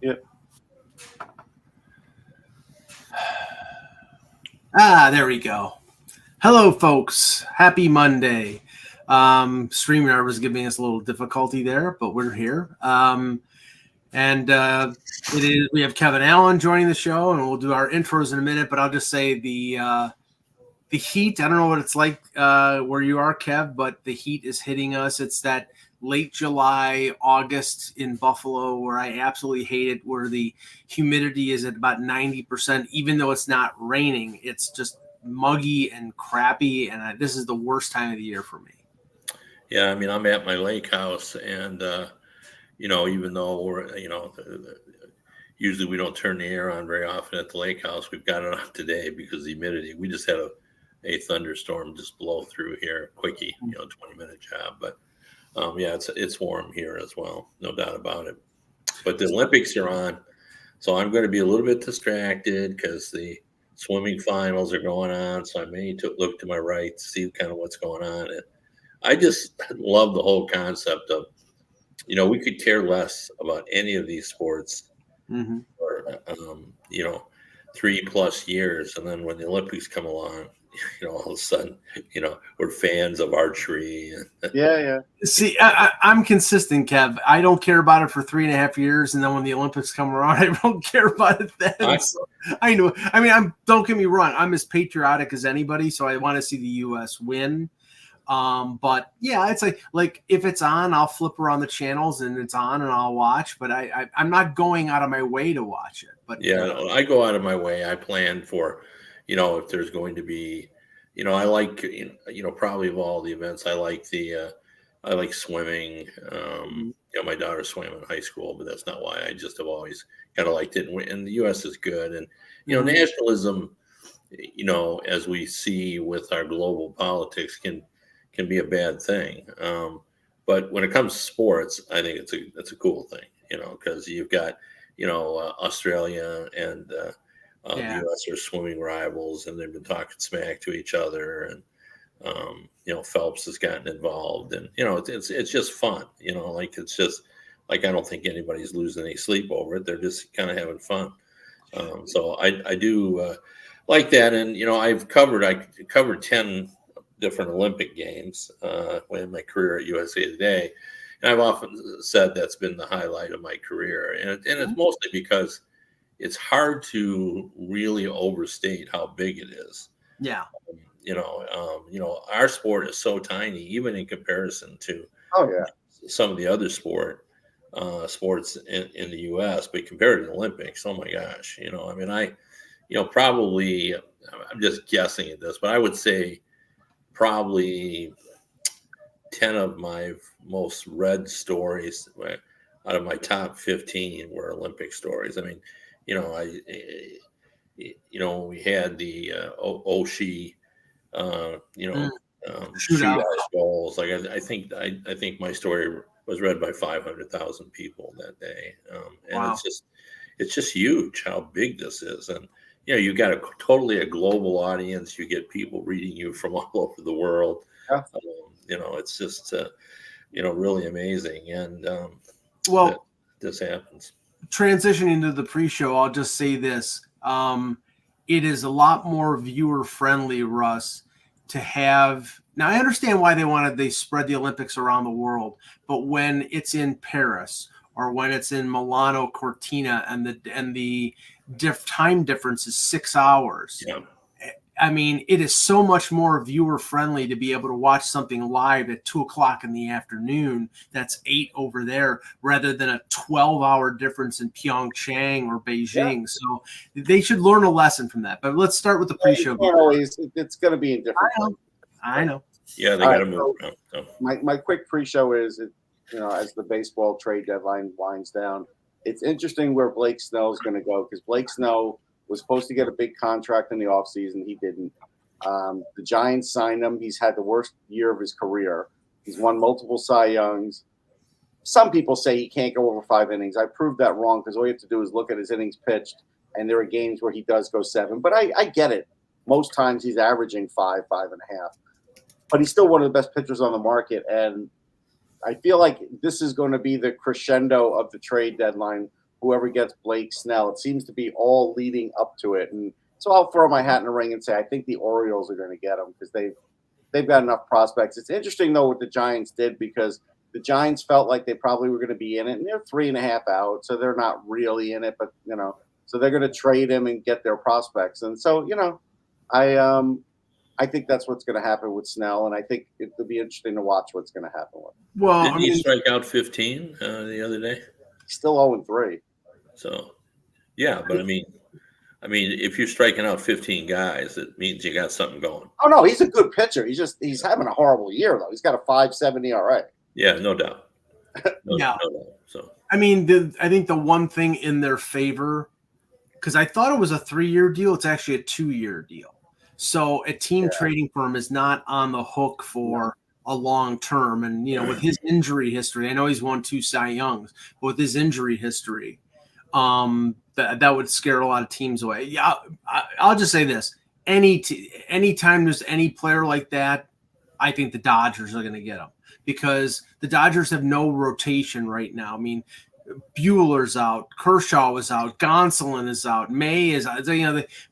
Yep. There we go. Hello, folks. Happy Monday. StreamYard was giving us a little difficulty there, but we're here. We have Kevin Allen joining the show, and we'll do our intros in a minute. But I'll just say the heat. I don't know what it's like where you are, Kev, but the heat is hitting us. It's that late July, August in Buffalo where I absolutely hate it, where the humidity is at about 90%, even though it's not raining. It's just muggy and crappy, and this is the worst time of the year for me. Yeah, I mean, I'm at my lake house, and even though we're, usually we don't turn the air on very often at the lake house, we've got it on today because of the humidity. We just had a thunderstorm just blow through here, quickie, 20-minute job. But it's warm here as well, no doubt about it. But the Olympics are on, so I'm going to be a little bit distracted because the swimming finals are going on. So I may look to my right to see kind of what's going on. And I just love the whole concept of, we could care less about any of these sports for, 3+ years. And then when the Olympics come along, all of a sudden, we're fans of archery. Yeah. See, I'm consistent, Kev. I don't care about it for 3.5 years, and then when the Olympics come around, I don't care about it then. I know. I mean, don't get me wrong. I'm as patriotic as anybody, so I want to see the U.S. win. But yeah, it's like if it's on, I'll flip around the channels and it's on and I'll watch, but I'm not going out of my way to watch it. But yeah, I go out of my way. I plan for, if there's going to be, I like, probably of all the events, I like I like swimming. My daughter swam in high school, but that's not why. I just have always kind of liked it. And the U.S. is good. And, nationalism, as we see with our global politics can be a bad thing. But when it comes to sports, I think it's a cool thing, because you've got, Australia and the U.S. are swimming rivals, and they've been talking smack to each other. And, Phelps has gotten involved, and, it's just fun, it's just like, I don't think anybody's losing any sleep over it. They're just kind of having fun. So I do like that. And, I covered 10 different Olympic games in my career at USA Today. And I've often said that's been the highlight of my career. And it's mostly because it's hard to really overstate how big it is. Yeah. Our sport is so tiny, even in comparison to some of the other sports in the U.S., but compared to the Olympics, oh my gosh, probably, I'm just guessing at this, but I would say probably 10 of my most read stories out of my top 15 were Olympic stories. I mean, we had the Oshie, shootout goals. Like I think my story was read by 500,000 people that day, and wow. It's just huge how big this is, and you got a global audience. You get people reading you from all over the world. Yeah. It's just really amazing, and this happens. Transitioning to the pre-show, I'll just say this. It is a lot more viewer-friendly, Russ, to have. Now, I understand why they spread the Olympics around the world, but when it's in Paris or when it's in Milano Cortina and the time difference is 6 hours. Yeah. I mean, it is so much more viewer-friendly to be able to watch something live at 2:00 in the afternoon. That's 8 over there, rather than a 12-hour difference in Pyeongchang or Beijing. Yeah. So they should learn a lesson from that. But let's start with the pre-show. It's going to be in different places. I know. Yeah, they got to move around. So my quick pre-show is, as the baseball trade deadline winds down, it's interesting where Blake Snell is going to go, because Blake Snell was supposed to get a big contract in the offseason. He didn't. The Giants signed him. He's had the worst year of his career. He's won multiple Cy Youngs. Some people say he can't go over 5 innings. I proved that wrong, because all you have to do is look at his innings pitched, and there are games where he does go 7. But I get it. Most times he's averaging 5, 5.5. But he's still one of the best pitchers on the market, and I feel like this is going to be the crescendo of the trade deadline, where Blake Snell is going to whoever gets Blake Snell. It seems to be all leading up to it. And so I'll throw my hat in the ring and say I think the Orioles are going to get him because they've got enough prospects. It's interesting, though, what the Giants did because the Giants felt like they probably were going to be in it, and they're 3.5 out, so they're not really in it. But, so they're going to trade him and get their prospects. And so, I think that's what's going to happen with Snell, and I think it'll be interesting to watch what's going to happen with him. Well, Didn't he strike out 15 the other day? He's still 0-3. So, yeah, but I mean, if you're striking out 15 guys, it means you got something going. Oh no, he's a good pitcher. He's having a horrible year though. He's got a 5.7 ERA. Yeah, no doubt. No doubt. So I mean, I think the one thing in their favor, because I thought it was a 3-year deal, it's actually a 2-year deal. So a team trading firm is not on the hook for a long term. And with his injury history, I know he's won 2 Cy Youngs, but with his injury history, that would scare a lot of teams away. Yeah, I'll just say this: anytime there's any player like that, I think the Dodgers are going to get him because the Dodgers have no rotation right now. I mean, Buehler's out, Kershaw is out, Gonsolin is out, May is out.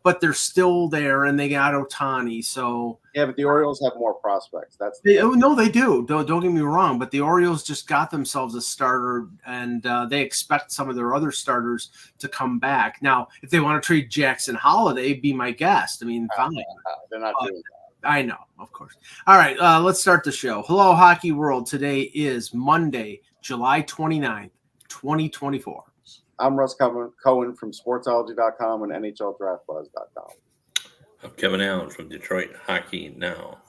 But they're still there, and they got Ohtani. So yeah, but the Orioles have more prospects. No, they do. Don't get me wrong, but the Orioles just got themselves a starter, and they expect some of their other starters to come back. Now, if they want to trade Jackson Holiday, be my guest. I mean, fine. They're not doing that. I know, of course. All right, let's start the show. Hello, Hockey World. Today is Monday, July 29th. 2024. I'm Russ Cohen from Sportsology.com and NHLDraftBuzz.com. I'm Kevin Allen from Detroit Hockey Now.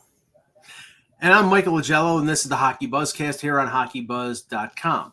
And I'm Michael Agello, and this is the Hockey Buzzcast here on HockeyBuzz.com.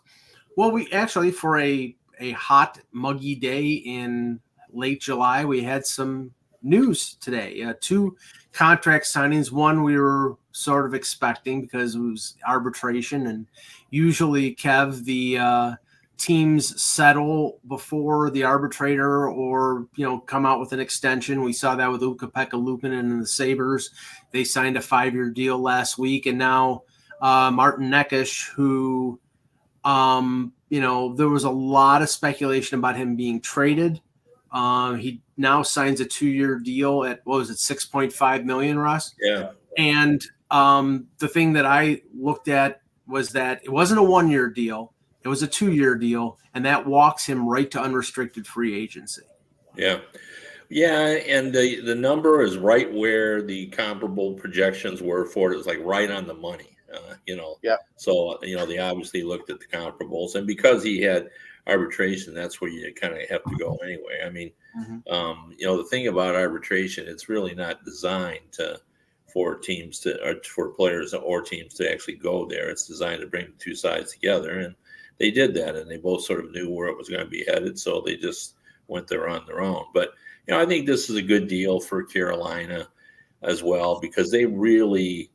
Well, we actually, for a hot, muggy day in late July, we had some news today. 2 contract signings. One we were sort of expecting because it was arbitration, and usually, Kev, the teams settle before the arbitrator or come out with an extension. We saw that with Ukko-Pekka Luukkonen and the Sabres. They signed a 5-year deal last week, and now Martin Necas, who there was a lot of speculation about him being traded. He now signs a 2-year deal at $6.5 million, Russ? Yeah. And the thing that I looked at was that it wasn't a 1-year deal. It was a 2-year deal, and that walks him right to unrestricted free agency. Yeah. Yeah, and the number is right where the comparable projections were for it. It's like right on the money, Yeah. So, they obviously looked at the comparables. And because he had arbitration, that's where you kind of have to go anyway. I mean, the thing about arbitration, it's really not designed for teams or for players or teams to actually go there. It's designed to bring the 2 sides together, and they did that, and they both sort of knew where it was going to be headed, so they just went there on their own. But I think this is a good deal for Carolina as well because they really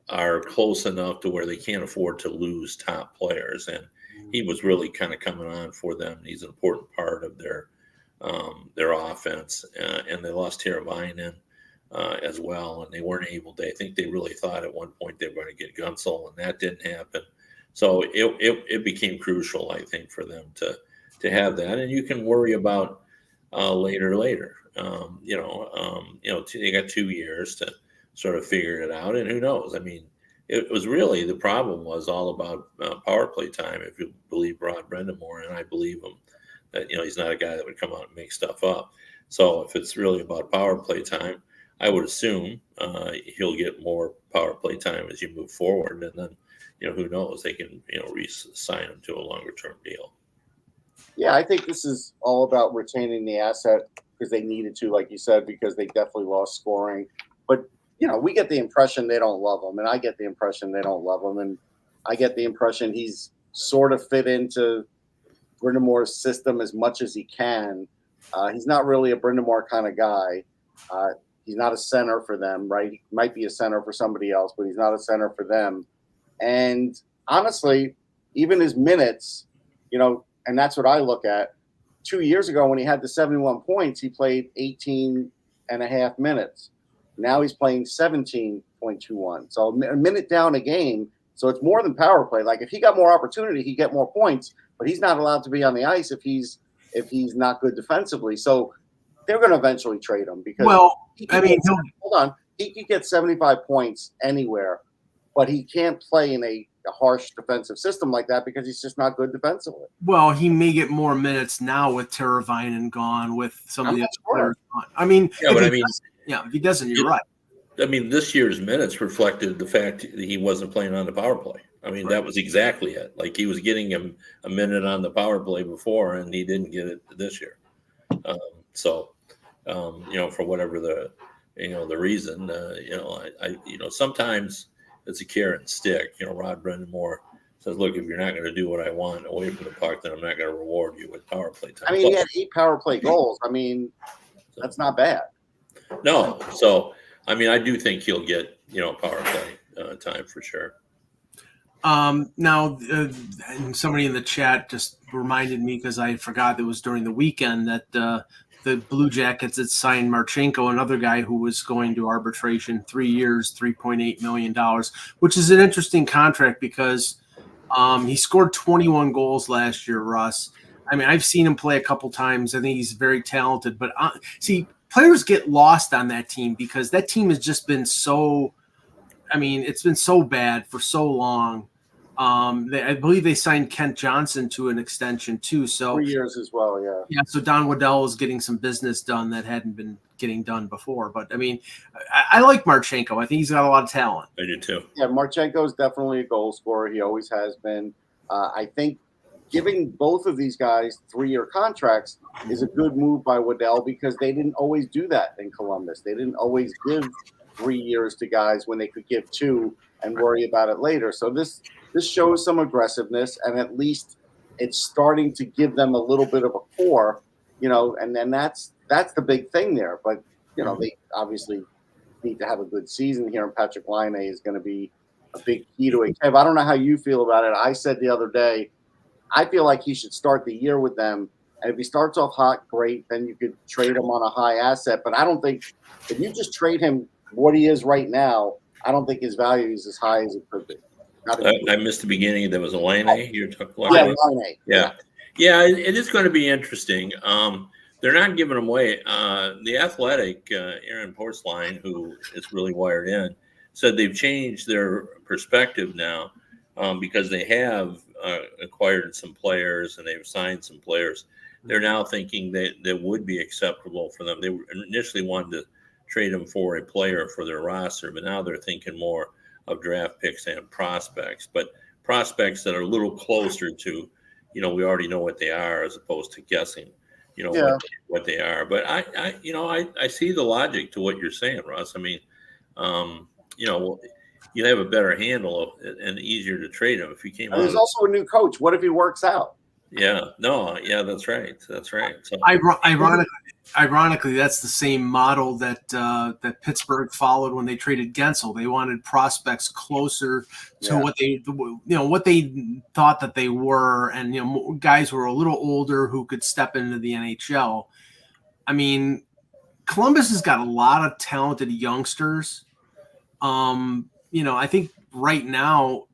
are close enough to where they can't afford to lose top players, and he was really kind of coming on for them. He's an important part of their offense, and they lost Teravainen as well, and they weren't able to. I think they really thought at one point they were going to get Gunsel, and that didn't happen. So it became crucial, I think, for them to have that, and you can worry about later. They got 2 years to sort of figure it out, and who knows? I mean, it was really the problem was all about power play time. If you believe Rod Brendamore, and I believe him, that he's not a guy that would come out and make stuff up. So if it's really about power play time, I would assume he'll get more power play time as you move forward, and then. Who knows? They can, re-sign him to a longer-term deal. Yeah, I think this is all about retaining the asset because they needed to, like you said, because they definitely lost scoring. But, we get the impression they don't love him, and I get the impression they don't love him, and I get the impression he's sort of fit into Brindamore's system as much as he can. He's not really a Brindamore kind of guy. He's not a center for them, right? He might be a center for somebody else, but he's not a center for them. And honestly, even his minutes, and that's what I look at. 2 years ago when he had the 71 points, he played 18 and a half minutes. Now he's playing 17.21. So a minute down a game. So it's more than power play. Like if he got more opportunity, he'd get more points, but he's not allowed to be on the ice if he's if he's not good defensively. So they're going to eventually trade him because hold on, he could get 75 points anywhere, but he can't play in a harsh defensive system like that because he's just not good defensively. Well, he may get more minutes now with Teravainen gone, with some of the other players gone. I mean, if he doesn't, you're right. I mean, this year's minutes reflected the fact that he wasn't playing on the power play. I mean, that was exactly it. Like, he was getting him a minute on the power play before, and he didn't get it this year. For whatever the reason, sometimes it's a carrot and stick. Rod Brindamore says, look, if you're not going to do what I want away from the puck, then I'm not going to reward you with power play time. I mean, he had 8 power play goals. I mean, that's not bad. No. So, I mean, I do think he'll get, power play time for sure. Now, somebody in the chat just reminded me, because I forgot it was during the weekend, that the Blue Jackets had signed Marchenko, another guy who was going to arbitration, 3 years, $3.8 million, which is an interesting contract because he scored 21 goals last year, Russ. I mean, I've seen him play a couple times. I think he's very talented. But, players get lost on that team because that team has just been so – it's been so bad for so long. I believe they signed Kent Johnson to an extension too. So 3 years as well, yeah. Yeah, so Don Waddell is getting some business done that hadn't been getting done before. But, I like Marchenko. I think he's got a lot of talent. I do too. Yeah, Marchenko is definitely a goal scorer. He always has been. I think giving both of these guys 3-year contracts is a good move by Waddell because they didn't always do that in Columbus. They didn't always give 3 years to guys when they could give 2 and worry about it later. So this shows some aggressiveness, and at least it's starting to give them a little bit of a core, and then that's the big thing there. But, they obviously need to have a good season here, and Patrick Laine is going to be a big key to it. Kev, I don't know how you feel about it. I said the other day, I feel like he should start the year with them, and if he starts off hot, great, then you could trade him on a high asset. But I don't think if you just trade him what he is right now, I don't think his value is as high as it could be. I missed the beginning. There was a Laine. You're talking Laine. Yeah. Yeah, it is going to be interesting. They're not giving them away. The Athletic, Aaron Porcelain, who is really wired in, said they've changed their perspective now because they have acquired some players and they've signed some players. They're now thinking that would be acceptable for them. They initially wanted to trade them for a player for their roster, but now they're thinking more of draft picks and prospects, but prospects that are a little closer to, we already know what they are as opposed to guessing, what they are. But I see the logic to what you're saying, Russ. I mean, you have a better handle of it and easier to trade him if he came out. There's also a new coach. What if he works out? Yeah, that's right. So, ironically, that's the same model that Pittsburgh followed when they traded Gensel. They wanted prospects closer to what they thought that they were, and guys who were a little older who could step into the NHL. I mean, Columbus has got a lot of talented youngsters. I think right now,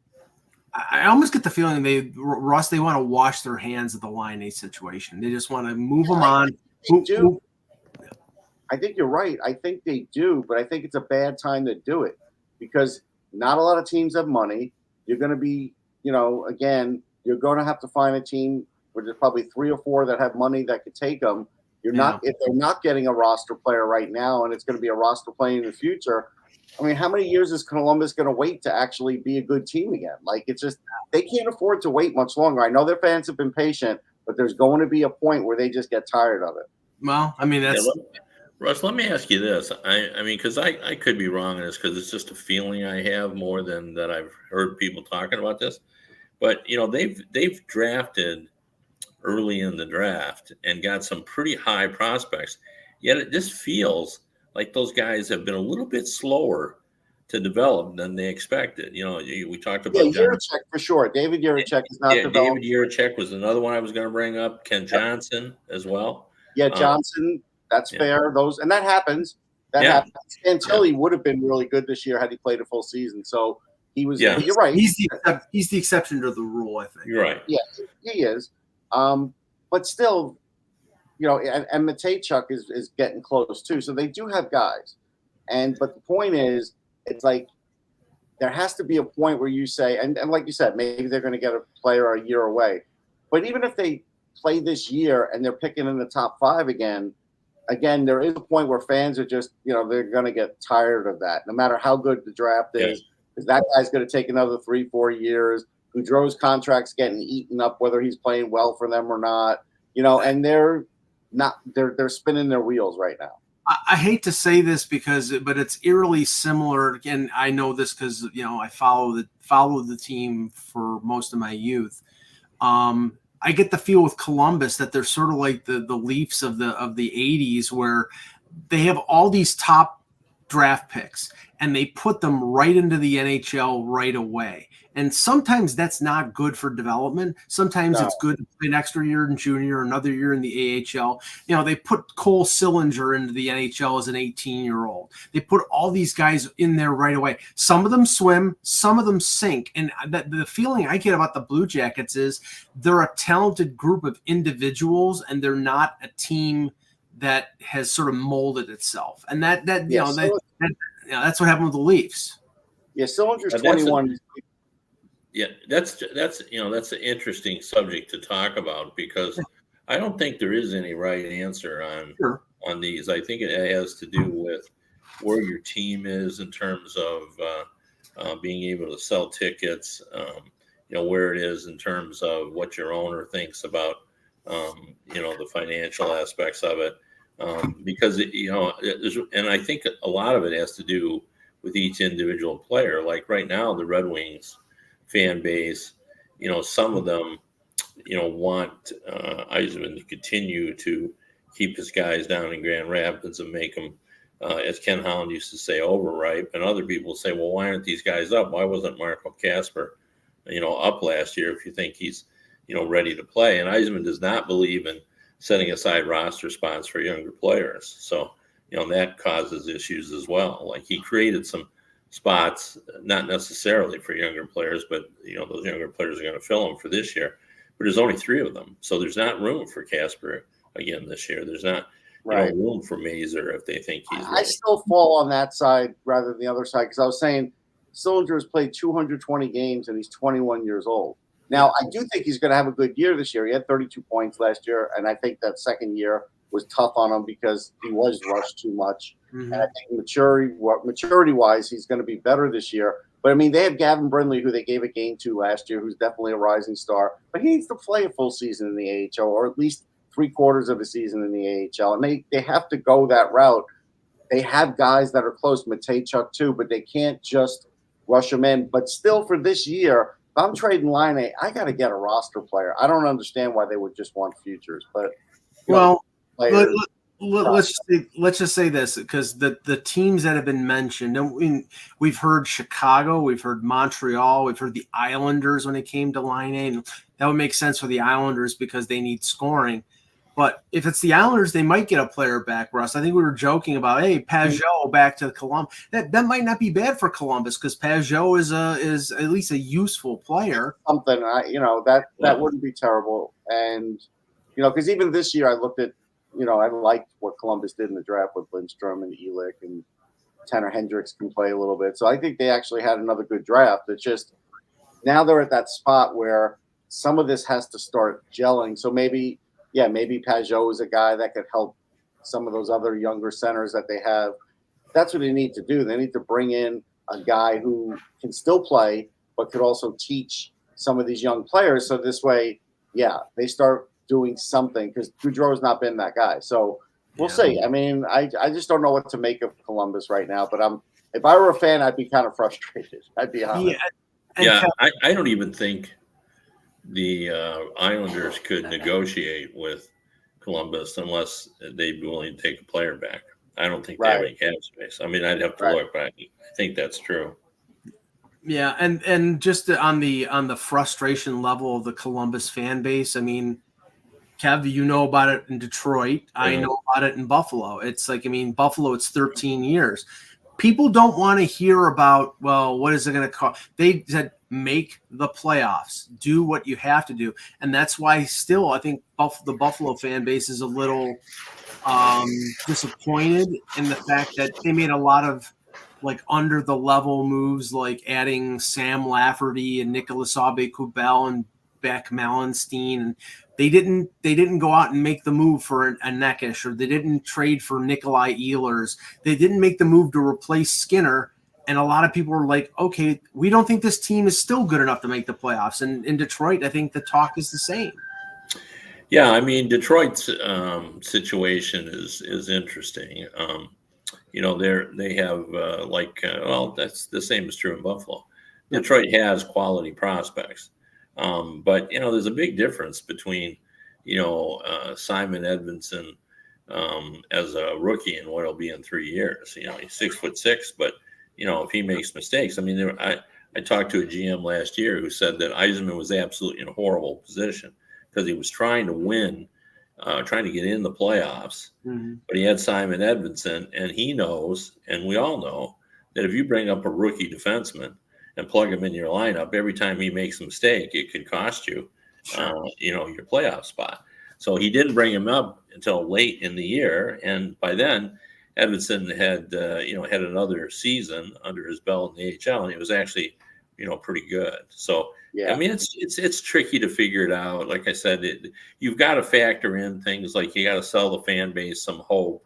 I almost get the feeling they want to wash their hands of the Laine situation. They just want to move them on. They do. I think you're right. I think they do, but I think it's a bad time to do it because not a lot of teams have money. You're going to be, again, you're going to have to find a team where there's probably 3 or 4 that have money that could take them. If they're not getting a roster player right now, and it's going to be a roster player in the future. I mean, how many years is Columbus going to wait to actually be a good team again? Like, it's just they can't afford to wait much longer. I know their fans have been patient, but there's going to be a point where they just get tired of it. Well, I mean, that's Russ. Let me ask you this. I mean, because I could be wrong in this because it's just a feeling I have more than that I've heard people talking about this. But they've drafted early in the draft and got some pretty high prospects. Yet it just feels like those guys have been a little bit slower to develop than they expected. We talked about Jiricek for sure. David Jiricek is not developed. David Jiricek was another one I was going to bring up. Ken Johnson as well. Yeah, Johnson. That's fair. And that happens. That happens. Santilli would have been really good this year had he played a full season. So he was. Yeah. You're right. He's the exception to the rule, I think. You're right. Yeah, he is. But still, and Matejchuk is getting close too. So they do have guys. But the point is, it's like there has to be a point where you say, and like you said, maybe they're going to get a player a year away. But even if they play this year and they're picking in the top 5 again, there is a point where fans are just, they're going to get tired of that, no matter how good the draft is, because that guy's going to take another 3-4 years. Goudreau's contract's getting eaten up, whether he's playing well for them or not, and they're spinning their wheels right now. I hate to say this but it's eerily similar. Again, I know this because I follow the team for most of my youth. I get the feel with Columbus that they're sort of like the Leafs of the 80s, where they have all these top draft picks and they put them right into the NHL right away. And sometimes that's not good for development. Sometimes it's good to play an extra year in junior, another year in the AHL. They put Cole Sillinger into the NHL as an 18-year-old. They put all these guys in there right away. Some of them swim, some of them sink. And the feeling I get about the Blue Jackets is they're a talented group of individuals, and they're not a team that has sort of molded itself. And that's what happened with the Leafs. Yeah, Sillinger's 21. Yeah, that's an interesting subject to talk about, because I don't think there is any right answer on these. I think it has to do with where your team is in terms of being able to sell tickets, where it is in terms of what your owner thinks about, the financial aspects of it. Because, and I think a lot of it has to do with each individual player. Like right now, the Red Wings fan base, some of them, want Yzerman to continue to keep his guys down in Grand Rapids and make them, as Ken Holland used to say, overripe. And other people say, well, why aren't these guys up? Why wasn't Marco Kasper, up last year if you think he's, ready to play? And Yzerman does not believe in setting aside roster spots for younger players. So, that causes issues as well. Like he created some spots, not necessarily for younger players, but those younger players are going to fill them for this year. But there's only 3 of them, so there's not room for Kasper again this year. There's not room for Mazur if they think he's ready. I still fall on that side rather than the other side, because I was saying Sillinger has played 220 games and he's 21 years old. Now, I do think he's going to have a good year this year. He had 32 points last year, and I think that second year was tough on him because he was rushed too much. Mm-hmm. And I think maturity-wise, he's going to be better this year. But, I mean, they have Gavin Brindley, who they gave a game to last year, who's definitely a rising star. But he needs to play a full season in the AHL, or at least 3/4 of a season in the AHL. And they have to go that route. They have guys that are close, Matejchuk too, but they can't just rush them in. But still, for this year, if I'm trading Line, I got to get a roster player. I don't understand why they would just want futures. But let's just say this, because the teams that have been mentioned, and we've heard Chicago, we've heard Montreal, we've heard the Islanders when it came to Line A, and that would make sense for the Islanders because they need scoring. But if it's the Islanders, they might get a player back, Russ. I think we were joking about, hey, Pajot back to Columbus. That might not be bad for Columbus because Pajot is at least a useful player. Something, that wouldn't be terrible. And, because even this year I looked at, I liked what Columbus did in the draft with Lindstrom and Elick, and Tanner Hendricks can play a little bit. So I think they actually had another good draft. It's just now they're at that spot where some of this has to start gelling. So maybe Pajot is a guy that could help some of those other younger centers that they have. That's what they need to do. They need to bring in a guy who can still play, but could also teach some of these young players. So this way, they start doing something, because Goudreau has not been that guy. So we'll see. I mean, I just don't know what to make of Columbus right now. But if I were a fan, I'd be kind of frustrated. I'd be honest. I don't even think the Islanders could negotiate with Columbus unless they'd be willing to take a player back. I don't think they have any cap space. I mean, I'd have to look, but I think that's true. Yeah, and just on the frustration level of the Columbus fan base, I mean, Kev, you know about it in Detroit. I know about it in Buffalo. It's like, Buffalo, it's 13 years. People don't want to hear about, well, what is it going to cost? They said make the playoffs, do what you have to do. And that's why still I think the Buffalo fan base is a little disappointed in the fact that they made a lot of like under the level moves, like adding Sam Lafferty and Nicolas Aube-Kubel and Beck Mallenstein. And they didn't go out and make the move for a Neckish, or they didn't trade for Nikolai Ehlers. They didn't make the move to replace Skinner. And a lot of people were like, okay, we don't think this team is still good enough to make the playoffs. And in Detroit, I think the talk is the same. Yeah, I mean, Detroit's situation is interesting. They have that's the same is true in Buffalo. Detroit has quality prospects, but there's a big difference between Simon Edvinsson as a rookie and what he'll be in 3 years. He's 6'6", but if he makes mistakes, I mean, I talked to a GM last year who said that Yzerman was absolutely in a horrible position because he was trying to win, trying to get in the playoffs, but he had Simon Edvinsson, and he knows, and we all know, that if you bring up a rookie defenseman and plug him in your lineup, every time he makes a mistake, it could cost you, your playoff spot. So he didn't bring him up until late in the year, and by then, Edvinsson had had another season under his belt in the AHL, and he was actually pretty good. So yeah, I mean it's tricky to figure it out. Like I said, you've got to factor in things like you got to sell the fan base some hope,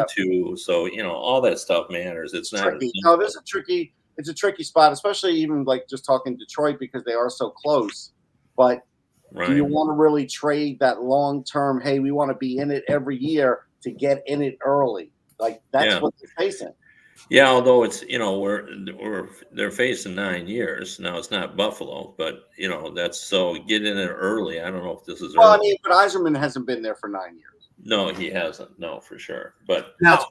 too. So all that stuff matters. It's not tricky. No, it's a tricky spot, especially even like just talking Detroit because they are so close. But do you want to really trade that long term? Hey, we want to be in it every year to get in it early. Like that's what they're facing. Yeah, although it's they're facing 9 years now. It's not Buffalo, but that's so get in it early. I don't know if this is. Well, early. I mean, but Yzerman hasn't been there for 9 years. No, he hasn't. No, for sure. But now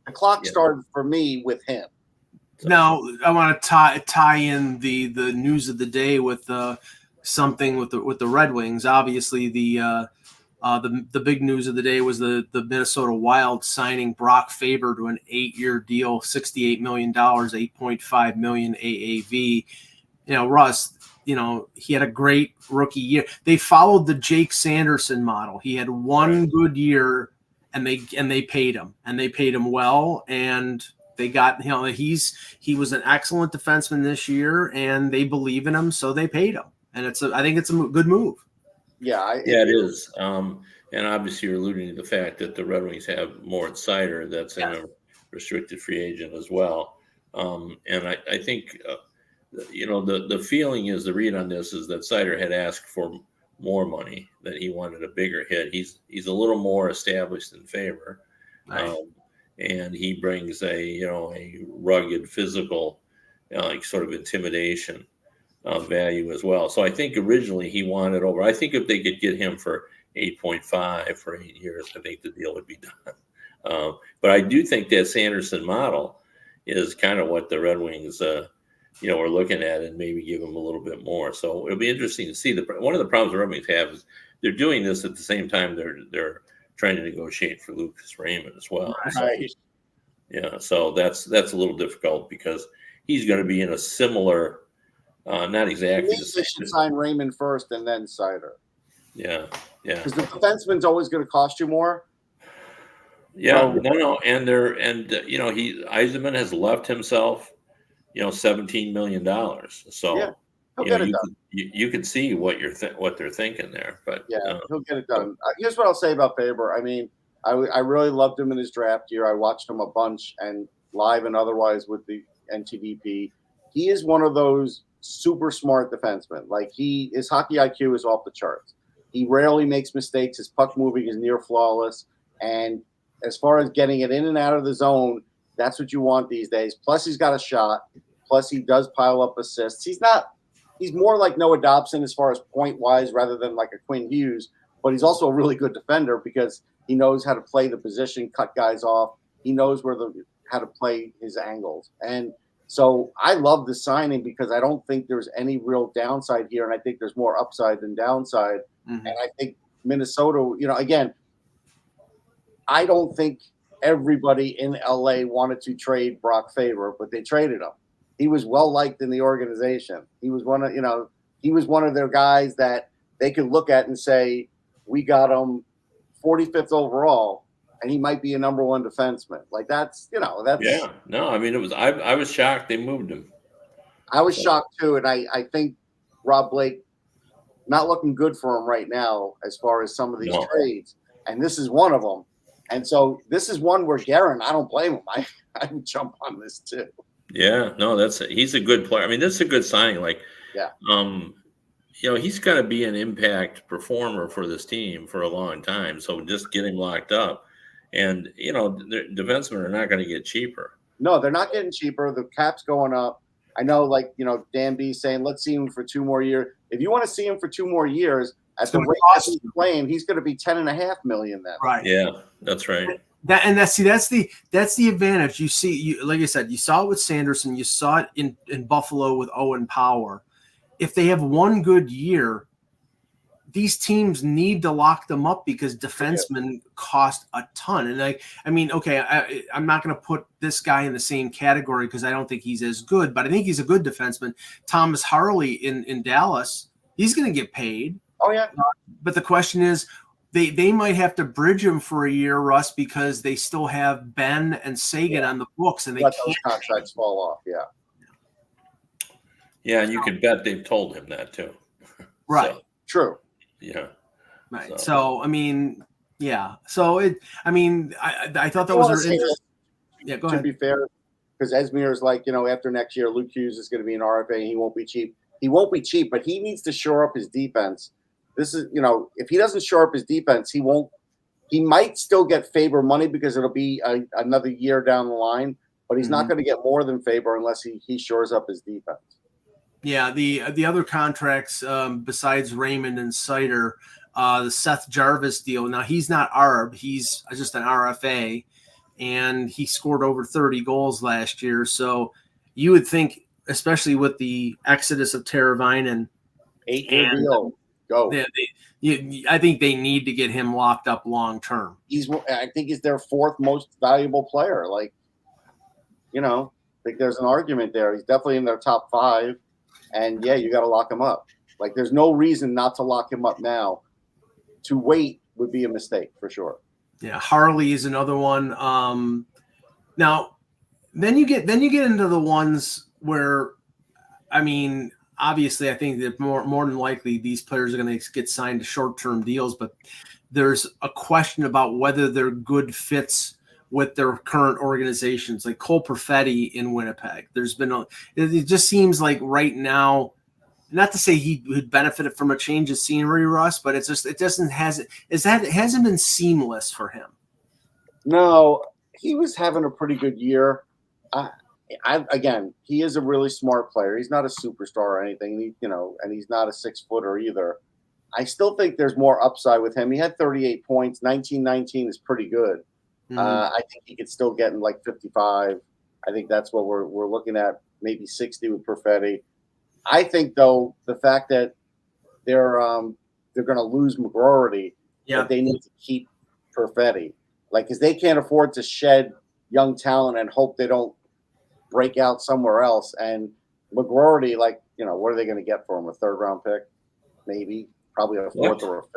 the clock started for me with him. So. Now I want to tie in the news of the day with something with the Red Wings. Obviously, the big news of the day was the Minnesota Wild signing Brock Faber to an 8-year deal, $68 million, $8.5 million AAV. Russ, he had a great rookie year. They followed the Jake Sanderson model. He had one good year, and they paid him, and they paid him well, and they got he was an excellent defenseman this year, and they believe in him, so they paid him, and I think it's a good move. Yeah, it is. And obviously, you're alluding to the fact that the Red Wings have Moritz Seider that's in a restricted free agent as well. And I think, the feeling is, the read on this is that Seider had asked for more money, that he wanted a bigger hit. He's a little more established in Faber. Right. And he brings a rugged physical, sort of intimidation value as well. So I think originally he wanted over. I think if they could get him for 8.5 for 8 years, I think the deal would be done. But I do think that Sanderson model is kind of what the Red Wings, are looking at, and maybe give them a little bit more. So it'll be interesting to see. One of the problems the Red Wings have is they're doing this at the same time they're trying to negotiate for Lucas Raymond as well. Right. So, so that's a little difficult because he's going to be in a similar. Not exactly. They should sign Raymond first and then Seider. Yeah. Because the defenseman's always going to cost you more. Yeah, no, and Yzerman has left himself, $17 million. So he'll get it done. You can see what they're thinking there, but he'll get it done. Here's what I'll say about Faber. I mean, I really loved him in his draft year. I watched him a bunch and live and otherwise with the NTDP. He is one of those super smart defensemen. Like his hockey IQ is off the charts. He rarely makes mistakes. His puck moving is near flawless. And as far as getting it in and out of the zone, that's what you want these days. Plus he's got a shot. Plus he does pile up assists. He's more like Noah Dobson as far as point wise rather than like a Quinn Hughes, but he's also a really good defender because he knows how to play the position, cut guys off. He knows how to play his angles. And so I love the signing because I don't think there's any real downside here, and I think there's more upside than downside. Mm-hmm. And I think Minnesota, again, I don't think everybody in LA wanted to trade Brock Faber, but they traded him. he was well liked in the organization. He was one of their guys that they could look at and say, we got him 45th overall, and he might be a number one defenseman. Like that's. Yeah. No, I mean, it was. I was shocked they moved him. I was shocked too, and I think Rob Blake not looking good for him right now as far as some of these trades, and this is one of them. And so this is one where Guerin, I don't blame him. I would jump on this too. Yeah, no, he's a good player. I mean, this is a good signing. Like, yeah, he's going to be an impact performer for this team for a long time. So just get him locked up, and the defensemen are not going to get cheaper. No, they're not getting cheaper. The cap's going up. I know, Dan B saying, let's see him for 2 more years. If you want to see him for 2 more years, at the rate that he's playing, he's going to be $10.5 million then. Right. Yeah, that's right. That's the advantage. You see, like I said, you saw it with Sanderson. You saw it in Buffalo with Owen Power. If they have one good year, these teams need to lock them up because defensemen cost a ton. And I'm not going to put this guy in the same category because I don't think he's as good, but I think he's a good defenseman. Thomas Harley in Dallas, he's going to get paid. Oh yeah. But the question is, they might have to bridge him for a year, Russ, because they still have Ben and Sagan on the books, and they let can't those contracts fall off. Yeah. Yeah, and you can bet they've told him that too. Right. So, true. Yeah. Right. So I mean, yeah. So I thought that was yeah. Go ahead. To be fair, because Esmir is after next year, Luke Hughes is going to be an RFA, and he won't be cheap. He won't be cheap, but he needs to shore up his defense. This is, if he doesn't shore up his defense, he might still get Faber money because it'll be another year down the line, but he's not going to get more than Faber unless he shores up his defense. Yeah, the other contracts besides Raymond and Sider, the Seth Jarvis deal. Now he's not ARB, he's just an RFA, and he scored over 30 goals last year. So you would think, especially with the exodus of Teravainen, 8-year deal. Go. I think they need to get him locked up long term. I think he's their 4th most valuable player. I think there's an argument there. He's definitely in their top 5. And yeah, you got to lock him up. There's no reason not to lock him up now. To wait would be a mistake for sure. Yeah, Harley is another one. Now, then you get into the ones where, obviously, I think that more than likely these players are going to get signed to short-term deals, but there's a question about whether they're good fits with their current organizations, like Cole Perfetti in Winnipeg. It just seems like right now, not to say he would benefit from a change of scenery, Russ, but it hasn't been seamless for him. No, he was having a pretty good year. Again, he is a really smart player. He's not a superstar or anything, and he's not a 6-footer either. I still think there's more upside with him. He had 38 points. 19-19 is pretty good. Mm-hmm. I think he could still get in 55. I think that's what we're looking at, maybe 60 with Perfetti. I think, though, the fact that they're going to lose McGroarty, that they need to keep Perfetti. Because they can't afford to shed young talent and hope they don't break out somewhere else. And McGroarty, what are they going to get for him? A 3rd-round pick? Maybe. Probably a 4th or a 5th.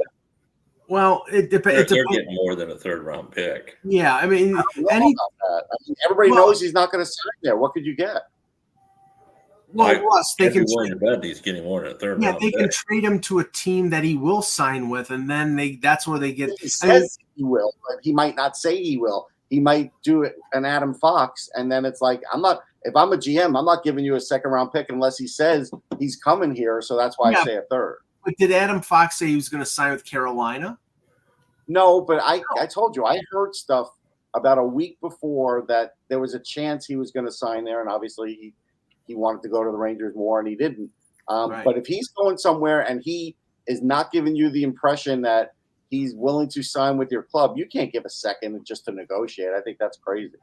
Well, it depends. They're getting more than a 3rd-round pick. Yeah, I don't know about that. Everybody knows he's not going to sign there. What could you get? Well, Russ, they can bet he's getting more than a 3rd-round pick. pick. They can trade him to a team that he will sign with, and then that's where they get. He says he will, but he might not say he will. He might do it an Adam Fox, and then it's I'm not. If I'm a GM, I'm not giving you a 2nd-round pick unless he says he's coming here. So that's why I say a 3rd. But did Adam Fox say he was going to sign with Carolina? No, but I told you, I heard stuff about a week before that there was a chance he was going to sign there, and obviously he wanted to go to the Rangers more, and he didn't. Right. But if he's going somewhere and he is not giving you the impression that he's willing to sign with your club, you can't give a second just to negotiate. I think that's crazy.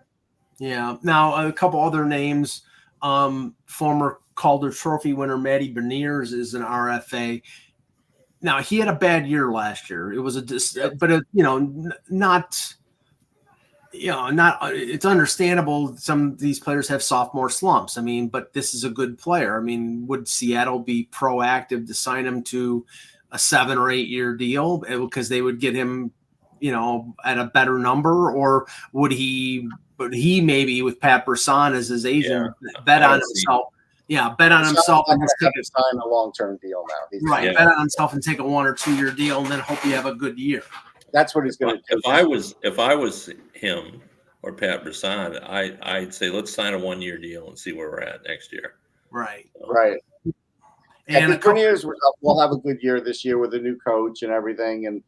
Yeah. Now, a couple other names. Former Calder Trophy winner Matty Beniers is an RFA. Now, he had a bad year last year. It was not not it's understandable. Some of these players have sophomore slumps. I mean, but this is a good player. I mean, would Seattle be proactive to sign him to a 7 or 8 year deal because they would get him, at a better number, or would he maybe with Pat Brisson as his agent bet on himself? Bet on himself and sign a long-term deal now. Bet on himself and take a 1 or 2 year deal, and then hope you have a good year. That's what he's going to do. If I was him or Pat Brisson, I'd say let's sign a 1 year deal and see where we're at next year. Right. Right. And a couple years, we'll have a good year this year with a new coach and everything,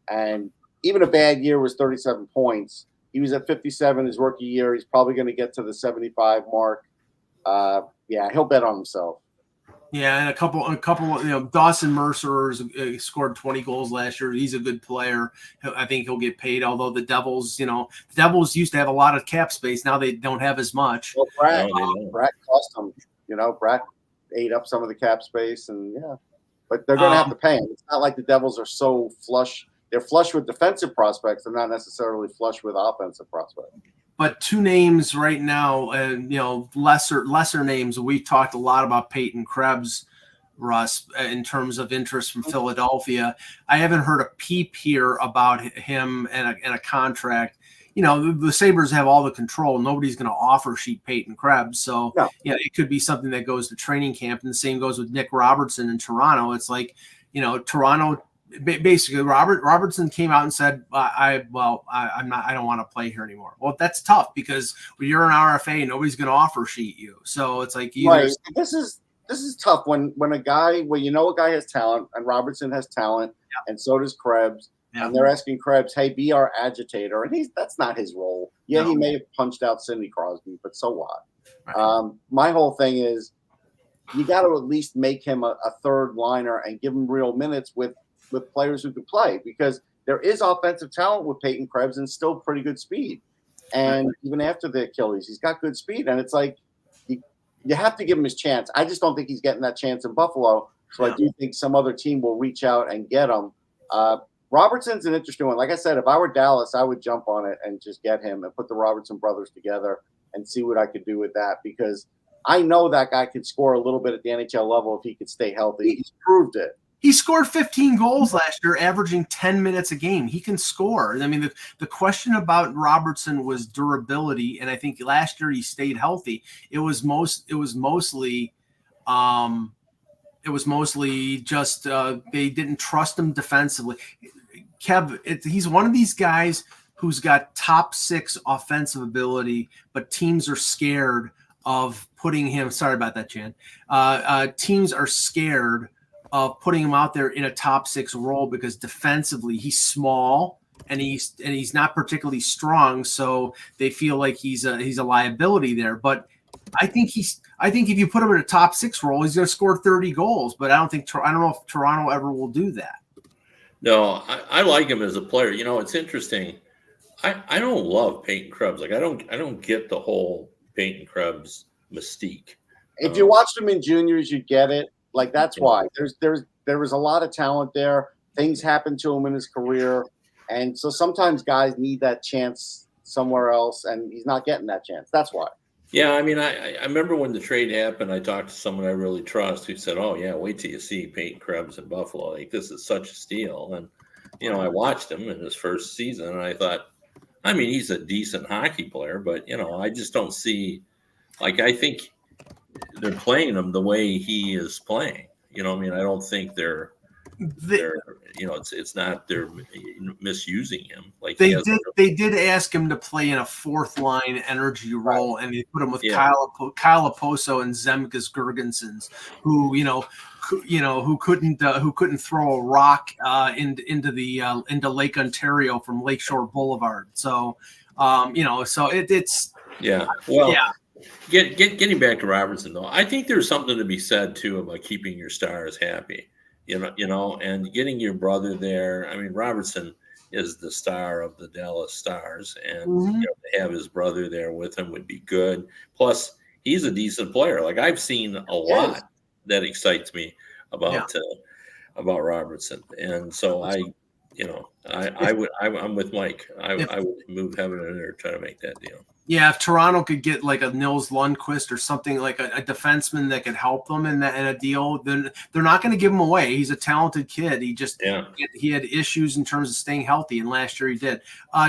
and even a bad year was 37 points. He was at 57 his rookie year. He's probably going to get to the 75 mark. He'll bet on himself. Yeah, and a couple. Dawson Mercer scored 20 goals last year. He's a good player. I think he'll get paid. Although the Devils, used to have a lot of cap space. Now they don't have as much. Well, Brett cost them. Brett ate up some of the cap space, but they're going to have to pay him. It's not like the Devils are so flush. They're flush with defensive prospects. They're not necessarily flush with offensive prospects. But two names right now, lesser names. We've talked a lot about Peyton Krebs, Russ, in terms of interest from Philadelphia. I haven't heard a peep here about him and a contract. The Sabres have all the control. Nobody's going to offer sheet Peyton Krebs. So, it could be something that goes to training camp. And the same goes with Nick Robertson in Toronto. It's like, Toronto. Basically, Robertson came out and said, I don't want to play here anymore. Well, that's tough because when you're an RFA, nobody's going to offer sheet you. So it's like right. This is tough when a guy a guy has talent, and Robertson has talent, and so does Krebs, and they're asking Krebs, hey, be our agitator, and that's not his role. He may have punched out Sidney Crosby, but so what? Right. My whole thing is you got to at least make him a third liner and give him real minutes with players who can play, because there is offensive talent with Peyton Krebs and still pretty good speed. And even after the Achilles, he's got good speed. And it's like, you have to give him his chance. I just don't think he's getting that chance in Buffalo. So I do think some other team will reach out and get him. Robertson's an interesting one. Like I said, if I were Dallas, I would jump on it and just get him and put the Robertson brothers together and see what I could do with that, because I know that guy could score a little bit at the NHL level if he could stay healthy. He's proved it. He scored 15 goals last year, averaging 10 minutes a game. He can score. I mean, the question about Robertson was durability, and I think last year he stayed healthy. It was mostly just they didn't trust him defensively. Kev, he's one of these guys who's got top 6 offensive ability, but teams are scared of putting him. Sorry about that, Chan. Teams are scared of putting him out there in a top 6 role because defensively he's small and he's not particularly strong, so they feel like he's a liability there. But I think if you put him in a top 6 role, he's going to score 30 goals. But I don't know if Toronto ever will do that. No, I like him as a player. It's interesting. I don't love Peyton Krebs. Like I don't get the whole Peyton Krebs mystique. If you watched him in juniors, you'd get it. Like that's why there was a lot of talent there. Things happened to him in his career, and so sometimes guys need that chance somewhere else, and he's not getting that chance. That's why. Yeah, I mean, I remember when the trade happened, I talked to someone I really trust who said, "Oh yeah, wait till you see Peyton Krebs in Buffalo. Like this is such a steal." And I watched him in his first season, and I thought, I mean, he's a decent hockey player, but I just don't see. Like I think they're playing him the way he is playing. I don't think they're it's not they're misusing him. Like they did ask him to play in a 4th line energy role, and they put him with Kyle Oposo and Zemgus Girgensons, who couldn't throw a rock into Lake Ontario from Lakeshore Boulevard. So so it's Getting back to Robertson, though, I think there's something to be said too about keeping your stars happy, and getting your brother there. I mean, Robertson is the star of the Dallas Stars, and to have his brother there with him would be good. Plus, he's a decent player. Like I've seen a lot that excites me about Robertson, and so I'm with Mike. I would move heaven and earth try to make that deal. Yeah, if Toronto could get like a Nils Lundqvist or something like a defenseman that could help them in a deal, then they're not going to give him away. He's a talented kid. He had issues in terms of staying healthy, and last year he did.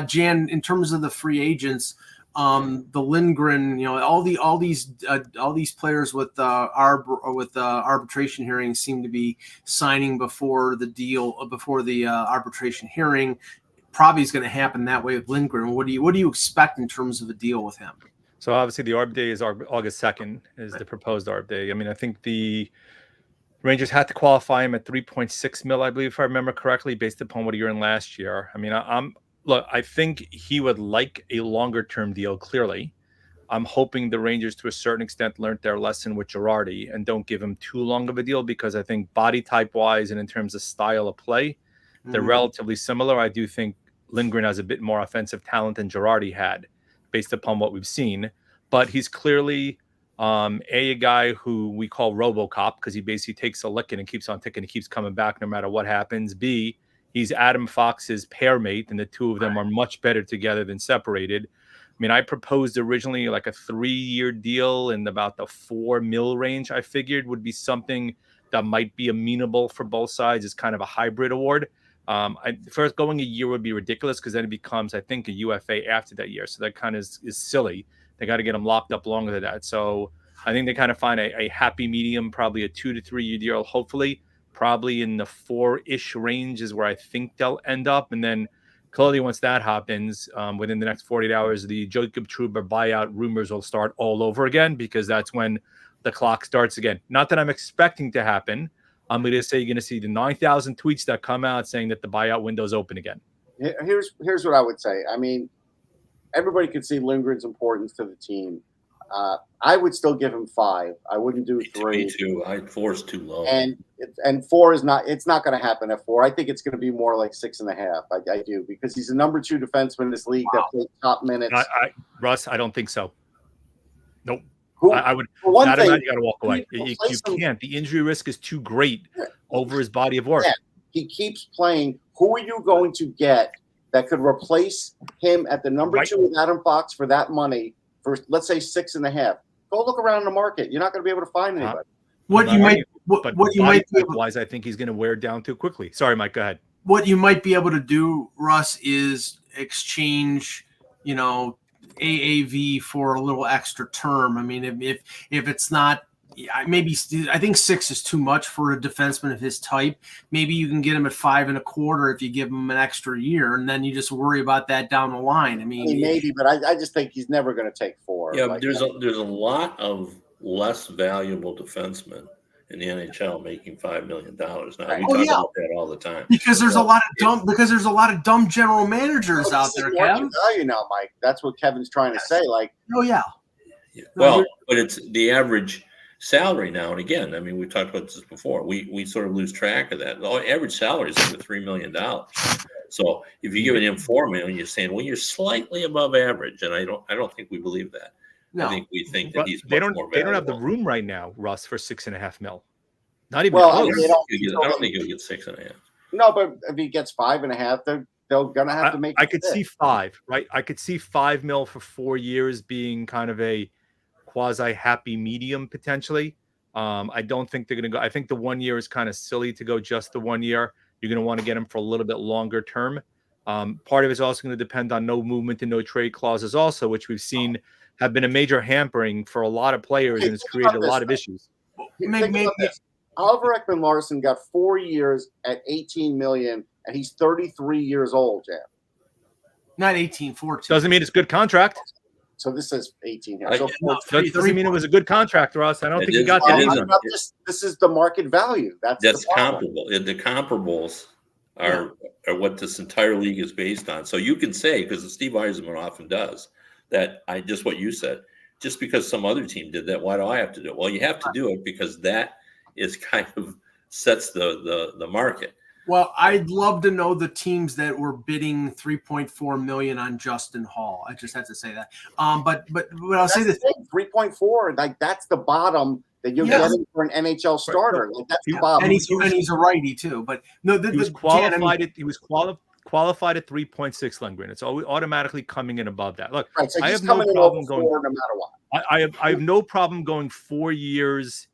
Jan, in terms of the free agents, the Lindgren, all these players with arbitration hearings seem to be signing before the arbitration hearing. Probably is going to happen that way with Lindgren. What do you expect in terms of a deal with him? So obviously the ARB day is August 2nd is the proposed ARB day. I mean, I think the Rangers had to qualify him at 3.6 mil, I believe, if I remember correctly, based upon what he earned last year. I mean, I think he would like a longer term deal. Clearly, I'm hoping the Rangers, to a certain extent, learned their lesson with Girardi and don't give him too long of a deal, because I think body type wise and in terms of style of play, they're relatively similar. I do think Lindgren has a bit more offensive talent than Girardi had, based upon what we've seen. But he's clearly a guy who we call RoboCop, because he basically takes a licking and keeps on ticking. He keeps coming back no matter what happens. B, he's Adam Fox's pair mate, and the two of them are much better together than separated. I mean, I proposed originally like a 3-year deal in about the 4 mil range. I figured would be something that might be amenable for both sides. It's kind of a hybrid award. First, going a year would be ridiculous, because then it becomes, I think, a UFA after that year. So that kind of is silly. They got to get them locked up longer than that. So I think they kind of find a happy medium, probably a 2 to 3 year deal, hopefully. Probably in the 4-ish range is where I think they'll end up. And then clearly once that happens, within the next 48 hours, the Jacob Trouba buyout rumors will start all over again, because that's when the clock starts again. Not that I'm expecting to happen. I'm going to say you're going to see the 9,000 tweets that come out saying that the buyout window is open again. Here's what I would say. I mean, everybody could see Lindgren's importance to the team. I would still give him 5. I wouldn't do 3. Me too. 4 is too low. And 4 is not. It's not going to happen at 4. I think it's going to be more like 6.5. I do, because he's a number 2 defenseman in this league that plays top minutes. Russ, I don't think so. Nope. I would. For one thing, you got to walk away. You can't. The injury risk is too great over his body of work. Yeah, he keeps playing. Who are you going to get that could replace him at the number 2 with Adam Fox for that money for, let's say, 6.5? Go look around in the market. You're not going to be able to find anybody. What you might wise, I think he's going to wear down too quickly. Sorry, Mike. Go ahead. What you might be able to do, Russ, is exchange, AAV for a little extra term. I mean, if it's not, maybe I think 6 is too much for a defenseman of his type. Maybe you can get him at 5.25 if you give him an extra year, and then you just worry about that down the line. I mean, maybe, but I just think he's never going to take 4. Yeah, but there's a lot of less valuable defensemen in the NHL making $5 million now. We talk about that all the time, because there's a lot of dumb general managers out there. Kevin, value now, Mike. That's what Kevin's trying to say. Like, well, but it's the average salary now. And again, I mean, we talked about this before. We sort of lose track of that. The average salary is under $3 million. So if you give him $4 million, you're saying, well, you're slightly above average, and I don't think we believe that. No. I think we think that he's they don't have the room right now, Russ, for 6.5 mil. Not even. Well, I don't think he'll get 6.5. No, but if he gets 5.5, they're gonna have to make. I could see 5, right? I could see 5 mil for 4 years being kind of a quasi happy medium potentially. I don't think they're gonna go. I think the 1 year is kind of silly to go just the 1 year. You're gonna want to get him for a little bit longer term. Part of it's also going to depend on no movement and no trade clauses, also, which we've seen have been a major hampering for a lot of players, and it's created a lot of issues. Oliver Ekman-Larsson got 4 years at $18 million, and he's 33 years old, Jeff. Not 18, 14. Doesn't mean it's a good contract. So this says 18 here. So doesn't mean it was a good contract, Russ. I don't think you got that. This is the market value. That's comparable. The comparables are what this entire league is based on. So you can say, because Steve Yzerman often does, that just what you said, just because some other team did that, why do I have to do it? Well, you have to do it because that is kind of sets the market. Well, I'd love to know the teams that were bidding $3.4 million on Justin Hall. I just had to say that. But I'll say this: 3.4, like that's the bottom that you're getting for an NHL starter. Like that's the Bob. And he's a righty too. But no, he was qualified. He was qualified at 3.6 Lindgren. It's always automatically coming in above that. Look, right, so I have no problem going no matter what. I have no problem going 4 years,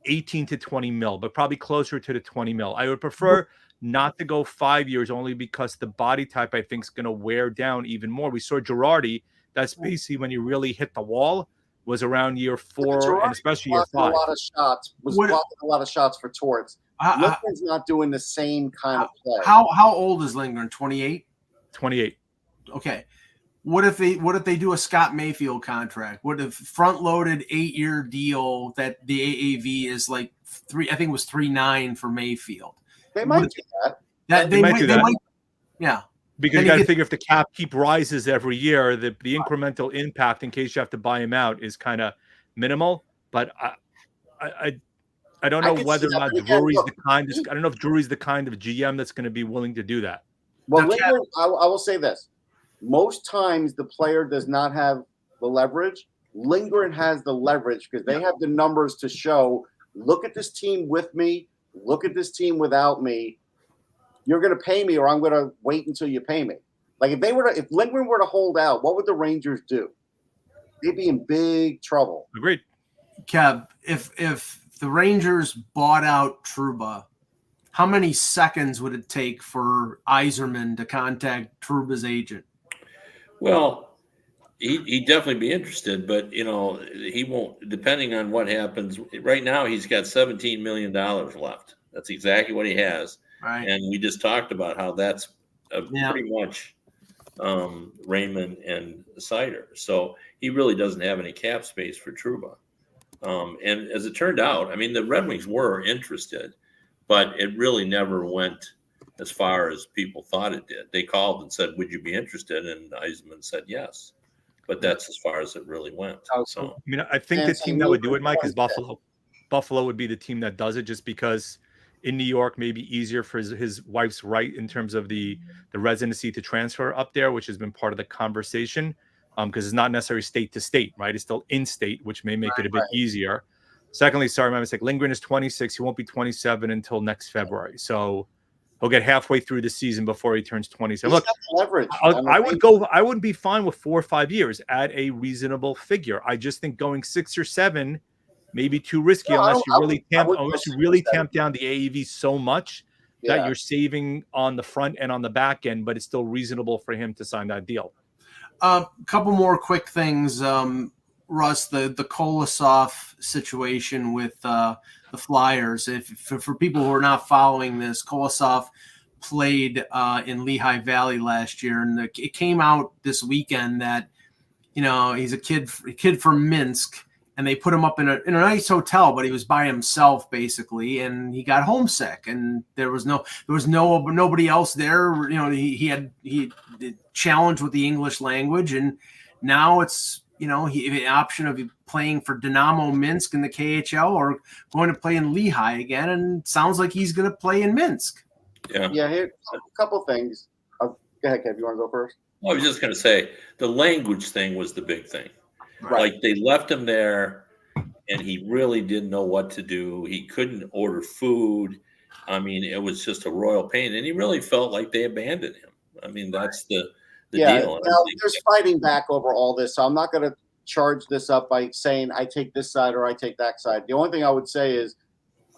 18 to 20 mil, but probably closer to the 20 mil. I would prefer not to go 5 years only because the body type I think is going to wear down even more. We saw Girardi. That's basically when you really hit the wall. Was around year 4 and especially year 5. A lot of shots. Blocking a lot of shots for Torts. Lindgren's not doing the same kind of play. How old is Lindgren? 28. 28. Okay. What if they do a Scott Mayfield contract? What if front-loaded 8-year deal that the AAV is like 3? I think it was 3.9 for Mayfield. They might do that. They might do that. Yeah. Because you got to figure if the cap keep rises every year, the incremental impact in case you have to buy him out is kind of minimal. But I don't know whether or not Drury's the kind. I don't know if Drury's the kind of GM that's going to be willing to do that. Well, Lindgren, I will say this: most times the player does not have the leverage. Lindgren has the leverage because they have the numbers to show. Look at this team with me. Look at this team without me. You're going to pay me, or I'm going to wait until you pay me. Like if Lindgren were to hold out, what would the Rangers do? They'd be in big trouble. Agreed. Kev, if the Rangers bought out Trouba, how many seconds would it take for Yzerman to contact Trouba's agent? Well, he'd definitely be interested, but he won't. Depending on what happens, right now he's got $17 million left. That's exactly what he has. Right. And we just talked about how that's pretty much Raymond and Sider. So he really doesn't have any cap space for Trouba. And as it turned out, I mean, the Red Wings were interested, but it really never went as far as people thought it did. They called and said, "Would you be interested?" And Yzerman said yes. But that's as far as it really went. So I mean, I think the team that would do it, Mike, is Buffalo. Buffalo would be the team that does it just because in New York, maybe easier for his wife's right in terms of the residency to transfer up there, which has been part of the conversation because it's not necessarily state to state, right? It's still in state, which may make it a bit easier. Secondly, sorry, my mistake. Lindgren is 26. He won't be 27 until next February. So he'll get halfway through the season before he turns 27. Look, leverage. I wouldn't be fine with 4 or 5 years at a reasonable figure. I just think going 6 or 7 maybe too risky unless you really tamp down the AAV so much that you're saving on the front and on the back end, but it's still reasonable for him to sign that deal. A couple more quick things, Russ. The Kolosov situation with the Flyers. For people who are not following this, Kolosov played in Lehigh Valley last year, and it came out this weekend that he's a kid from Minsk. And they put him up in a nice hotel, but he was by himself basically, and he got homesick. And there was nobody else there. He had challenged with the English language, and now it's the option of playing for Dynamo Minsk in the KHL or going to play in Lehigh again. And it sounds like he's going to play in Minsk. Yeah. Here a couple things. Go ahead, Kev. You want to go first? Well, I was just going to say the language thing was the big thing. Right. Like they left him there and he really didn't know what to do. He couldn't order food. I mean, it was just a royal pain. And he really felt like they abandoned him. I mean, that's the deal. Well, there's fighting back over all this. So I'm not going to charge this up by saying I take this side or I take that side. The only thing I would say is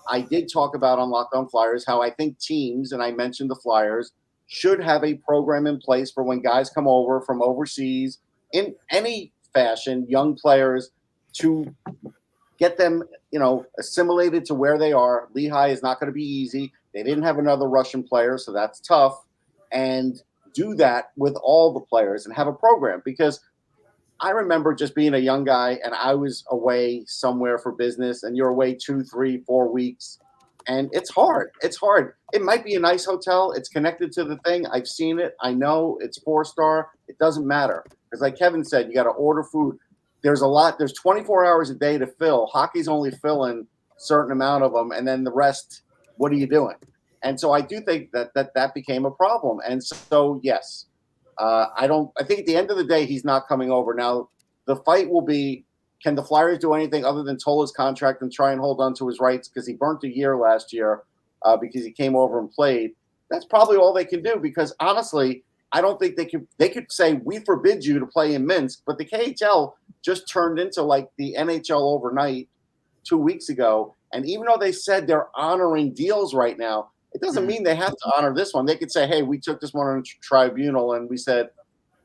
I did talk about on Locked On Flyers how I think teams, and I mentioned the Flyers, should have a program in place for when guys come over from overseas in any fashion, young players, to get them, assimilated to where they are. Lehigh is not going to be easy. They didn't have another Russian player, so that's tough. And do that with all the players and have a program, because I remember just being a young guy and I was away somewhere for business and you're away 2, 3, 4 weeks. And it's hard. It's hard. It might be a nice hotel. It's connected to the thing. I've seen it. I know it's 4-star. It doesn't matter. Because like Kevin said, you got to order food. There's a lot. There's 24 hours a day to fill. Hockey's only filling a certain amount of them. And then the rest, what are you doing? And so I do think that became a problem. And so, yes, I think at the end of the day, he's not coming over. Now, the fight will be, can the Flyers do anything other than toll his contract and try and hold on to his rights because he burnt a year last year because he came over and played? That's probably all they can do because honestly, I don't think they could say we forbid you to play in Minsk, but the KHL just turned into like the NHL overnight 2 weeks ago. And even though they said they're honoring deals right now, it doesn't mean they have to honor this one. They could say, hey, we took this one on tribunal and we said,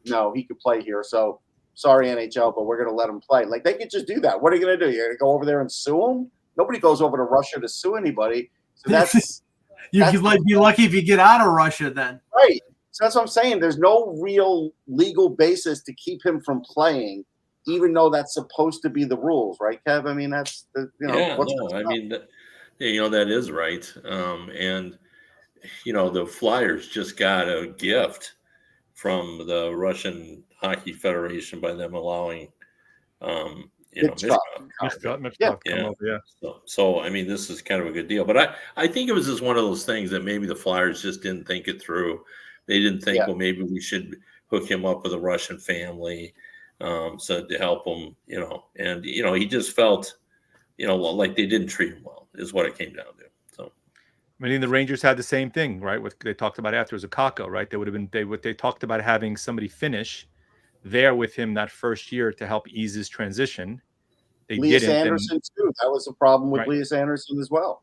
no, he could play here. So sorry, NHL, but we're going to let him play. Like they could just do that. What are you going to do? You're going to go over there and sue him? Nobody goes over to Russia to sue anybody. So that's you might be lucky if you get out of Russia then. Right. So that's what I'm saying. There's no real legal basis to keep him from playing, even though that's supposed to be the rules, right, Kev? I mean, that's that is right. And the Flyers just got a gift from the Russian Hockey Federation by them allowing, Mishkov. So I mean, this is kind of a good deal. But I think it was just one of those things that maybe the Flyers just didn't think it through. They didn't think, well, maybe we should hook him up with a Russian family, so to help him, and he just felt, like they didn't treat him well, is what it came down to. So, I mean, the Rangers had the same thing, right? What they talked about after was Kakko, right? They talked about having somebody finish there with him that first year to help ease his transition. They Elias didn't. Anderson too. That was a problem with Elias Anderson as well.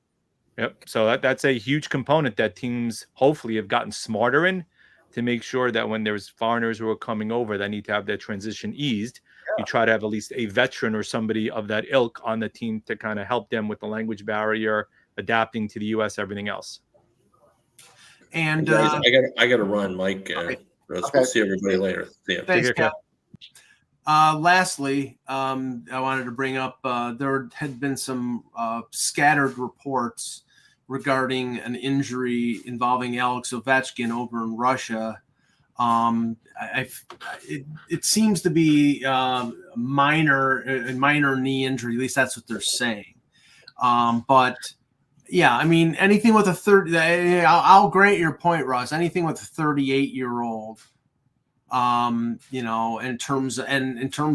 Yep. So that's a huge component that teams hopefully have gotten smarter in to make sure that when there's foreigners who are coming over that need to have their transition eased, you try to have at least a veteran or somebody of that ilk on the team to kind of help them with the language barrier, adapting to the U.S., everything else. And guys, I got to run, Mike. We'll see everybody later. See ya. Thanks, Cal. Lastly, I wanted to bring up there had been some scattered reports regarding an injury involving Alex Ovechkin over in Russia. It seems to be a minor knee injury. At least that's what they're saying. But yeah, I mean, anything with a 30, I'll grant your point, Ross. Anything with a 38-year-old, in terms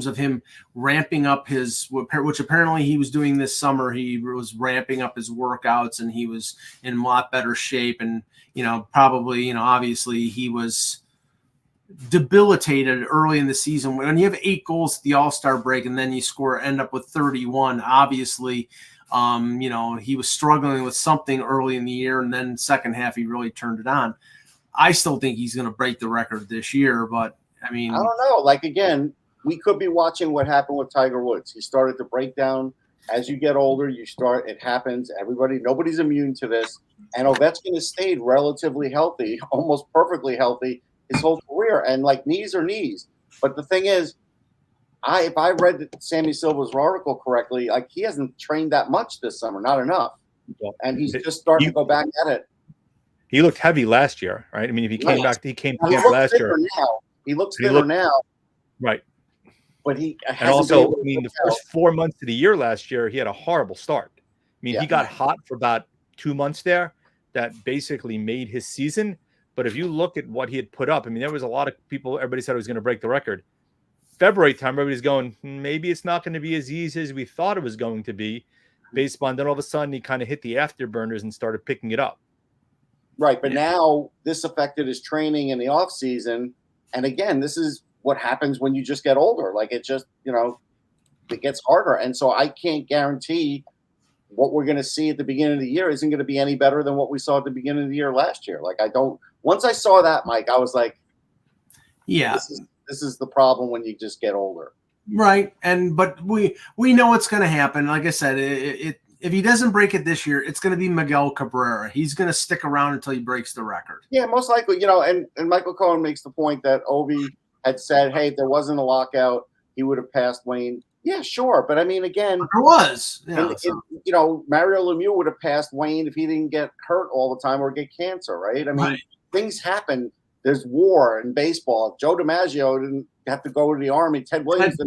of him ramping up which apparently he was doing this summer, he was ramping up his workouts and he was in a lot better shape. And, probably, obviously he was debilitated early in the season. When you have 8 goals at the All-Star break and then you end up with 31, obviously, he was struggling with something early in the year, and then second half he really turned it on. I still think he's going to break the record this year, but I mean, I don't know. Like, again, we could be watching what happened with Tiger Woods. He started to break down. As you get older, it happens. Nobody's immune to this. And Ovechkin has stayed relatively healthy, almost perfectly healthy his whole career. And like, knees are knees. But the thing is, if I read Sammy Silva's article correctly, like, he hasn't trained that much this summer, not enough. And he's just starting to go back at it. He looked heavy last year, right? I mean, if he came back last year. He looks thinner now. Right. But he and also, the first 4 months of the year last year, he had a horrible start. I mean, he got hot for about 2 months there. That basically made his season. But if you look at what he had put up, I mean, there was a lot of people, everybody said he was going to break the record. February time, everybody's going, maybe it's not going to be as easy as we thought it was going to be. Based on then all of a sudden he kind of hit the afterburners and started picking it up. Right, but now this affected his training in the off season, and again, this is what happens when you just get older. Like, it just, it gets harder, and so I can't guarantee what we're going to see at the beginning of the year isn't going to be any better than what we saw at the beginning of the year last year. Like, once I saw that, Mike, I was like, yeah, this is the problem when you just get older. Right, but we know what's going to happen. Like I said, if he doesn't break it this year, it's going to be Miguel Cabrera. He's going to stick around until he breaks the record. Yeah, most likely. And Michael Cohen makes the point that Ovi had said, hey, if there wasn't a lockout, he would have passed Wayne. Yeah, sure. But I mean, again, there was. Mario Lemieux would have passed Wayne if he didn't get hurt all the time or get cancer, right? I mean, things happen. There's war in baseball. Joe DiMaggio didn't have to go to the Army. Ted Williams,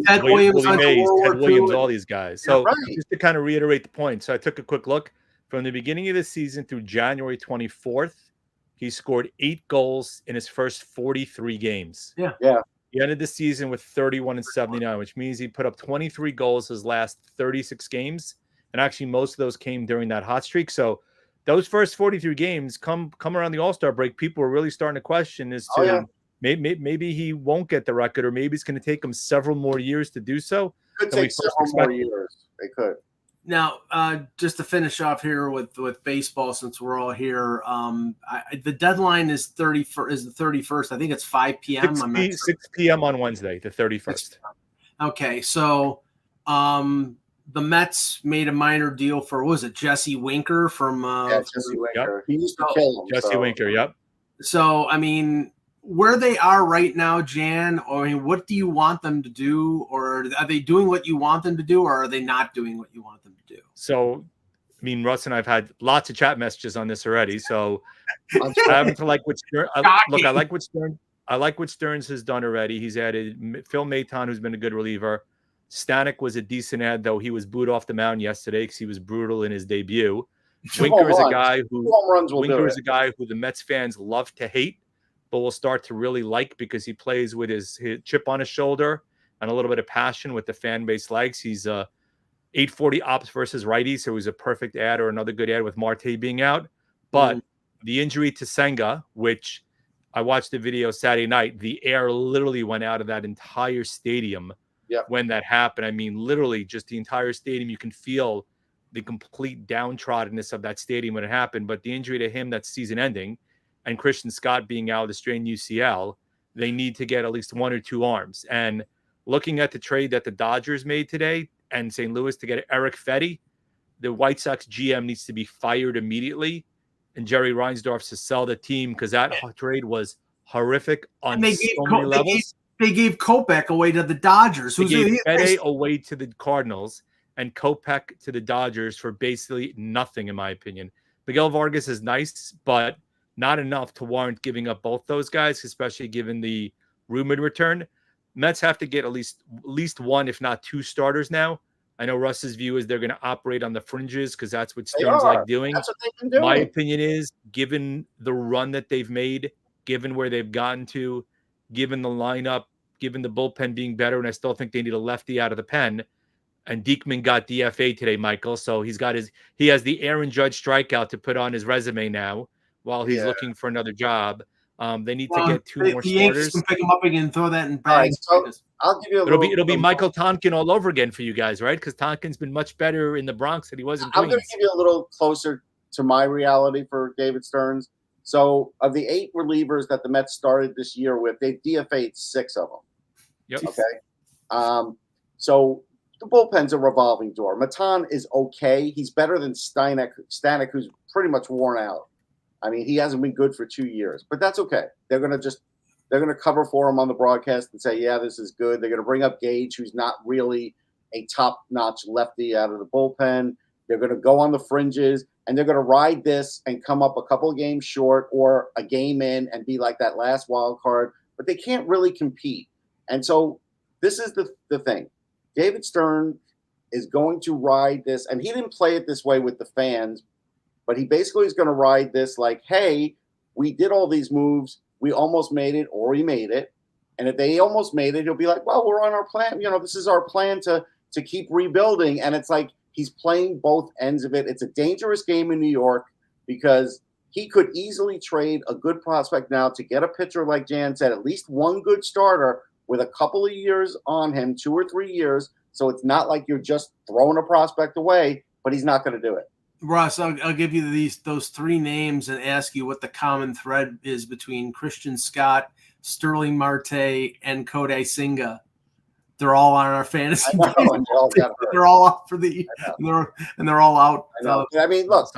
all these guys. So just to kind of reiterate the point, so I took a quick look. From the beginning of the season through January 24th, he scored 8 goals in his first 43 games. Yeah. Yeah. He ended the season with 31-79, which means he put up 23 goals his last 36 games. And actually, most of those came during that hot streak. So those first 43 games come around the All-Star break, people were really starting to question as to maybe he won't get the record, or maybe it's going to take him several more years to do so. Could take several more years. They could. Now, just to finish off here with baseball, since we're all here, the deadline is the 31st. I think it's 5 p.m. 6 p.m. on Wednesday, the 31st. Okay, so the Mets made a minor deal for, what was it, Jesse Winker from Jesse Winker. He used to kill him. Jesse Winker, yep. So, I mean, where they are right now, Jan, or what do you want them to do? Or are they doing what you want them to do, or are they not doing what you want them to do? So, I mean, Russ and I've had lots of chat messages on this already. So, I happen to like what Stearns. I like what Stearns. I like what Stearns has done already. He's added Phil Maton, who's been a good reliever. Stanek was a decent ad, though he was booed off the mound yesterday because he was brutal in his debut. Winker is a guy who the Mets fans love to hate, but will start to really like because he plays with his chip on his shoulder and a little bit of passion with the fan base likes. He's 840 ops versus righties, so he's a perfect ad, or another good ad with Marte being out. But the injury to Senga, which I watched the video Saturday night, the air literally went out of that entire stadium when that happened. I mean, literally just the entire stadium. You can feel the complete downtroddenness of that stadium when it happened. But the injury to him, that's season ending, and Christian Scott being out of the strained UCL, they need to get at least one or two arms. And looking at the trade that the Dodgers made today and St. Louis to get Eric Fetty, the White Sox GM needs to be fired immediately, and Jerry Reinsdorf to sell the team because that trade was horrific on so many levels. They gave Kopech away to the Dodgers. They gave Fetty away to the Cardinals and Kopech to the Dodgers for basically nothing, in my opinion. Miguel Vargas is nice, but not enough to warrant giving up both those guys, especially given the rumored return. Mets have to get at least one, if not two starters now. I know Russ's view is they're going to operate on the fringes because that's what Stearns like doing. That's what they've been doing. My opinion is, given the run that they've made, given where they've gotten to, given the lineup, given the bullpen being better, and I still think they need a lefty out of the pen. And Diekman got DFA today, Michael, so he has the Aaron Judge strikeout to put on his resume now while he's looking for another job. They need to get two more starters. Can pick him up again and throw that in bags. So I'll give you it'll be Michael Tonkin all over again for you guys, right? Because Tonkin's been much better in the Bronx than he was in Queens. I'm going to give you a little closer to my reality for David Stearns. So of the 8 relievers that the Mets started this year with, they DFA'd 6 of them. Yep. Okay. So the bullpen's a revolving door. Maton is okay. He's better than Stanek, who's pretty much worn out. I mean, he hasn't been good for 2 years, but that's okay. They're going to cover for him on the broadcast and say, yeah, this is good. They're going to bring up Gage, who's not really a top-notch lefty out of the bullpen. They're going to go on the fringes, and they're going to ride this and come up a couple of games short or a game in and be like that last wild card, but they can't really compete. And so this is the thing. David Stern is going to ride this, and he didn't play it this way with the fans, but he basically is going to ride this like, hey, we did all these moves. We almost made it, or we made it. And if they almost made it, he'll be like, well, we're on our plan. You know, this is our plan to keep rebuilding. And it's like he's playing both ends of it. It's a dangerous game in New York because he could easily trade a good prospect now to get a pitcher, like Jan said, at least one good starter with a couple of years on him, 2 or 3 years. So it's not like you're just throwing a prospect away, but he's not going to do it. Russ, I'll give you those 3 names and ask you what the common thread is between Christian Scott, Sterling Marte, and Kodai Senga. They're all on our fantasy. They're all out for and they're all out. I mean, look,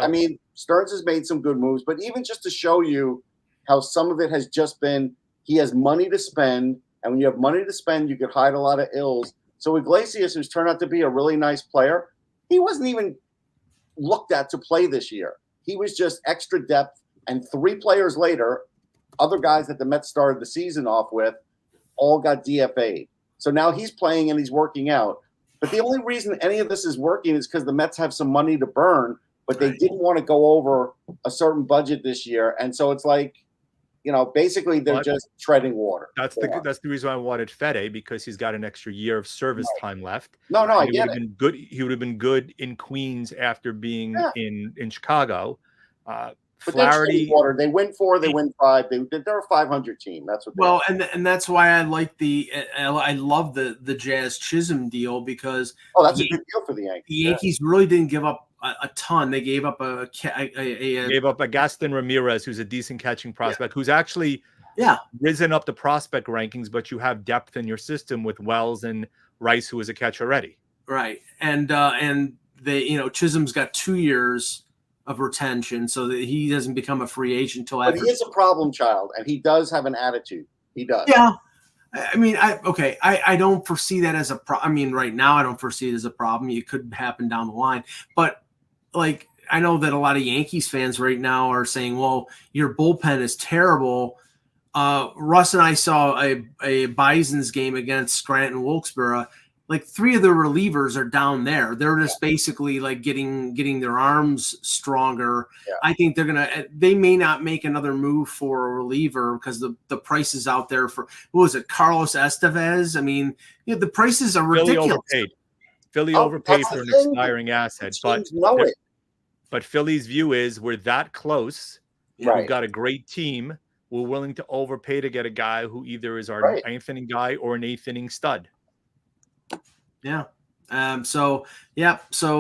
Stearns has made some good moves, but even just to show you how some of it has just been, he has money to spend, and when you have money to spend, you could hide a lot of ills. So Iglesias, who's turned out to be a really nice player, he wasn't even looked at to play this year. He was just extra depth, and 3 players later, other guys that the Mets started the season off with all got DFA'd. So now he's playing and he's working out. But the only reason any of this is working is because the Mets have some money to burn, but they didn't want to go over a certain budget this year. And so it's like, basically they're But just treading water. that's the reason why I wanted Fede, because he's got an extra year of service time left. No, I He get would have been good. He would have been good in Queens after being in Chicago. But they're treading Flaherty, water. They win 4, they win 5. They're a 500 team. That's what. Well, and that's why I like I love the Jazz Chisholm deal, because that's a good deal for the Yankees. The Yankees really didn't give up a ton. They gave up gave up a Gaston Ramirez, who's a decent catching prospect, who's actually risen up the prospect rankings, but you have depth in your system with Wells and Rice, who is a catcher already. Right. And they, Chisholm's got 2 years of retention, so that he doesn't become a free agent until after. But he is a problem child, and he does have an attitude. He does. Yeah. I mean, I don't foresee that as a problem. I mean, right now I don't foresee it as a problem. It could happen down the line. But, I know that a lot of Yankees fans right now are saying, well, your bullpen is terrible. Russ and I saw a Bison's game against Scranton Wilkes-Barre. 3 of the relievers are down there. They're just basically getting their arms stronger. Yeah. I think they may not make another move for a reliever because the price is out there for, what was it, Carlos Estevez? I mean, the prices are ridiculous. Philly overpaid for an expiring asset, but Philly's view is we're that close. Right. We've got a great team. We're willing to overpay to get a guy who either is our ninth inning guy or an eighth inning stud. Yeah. So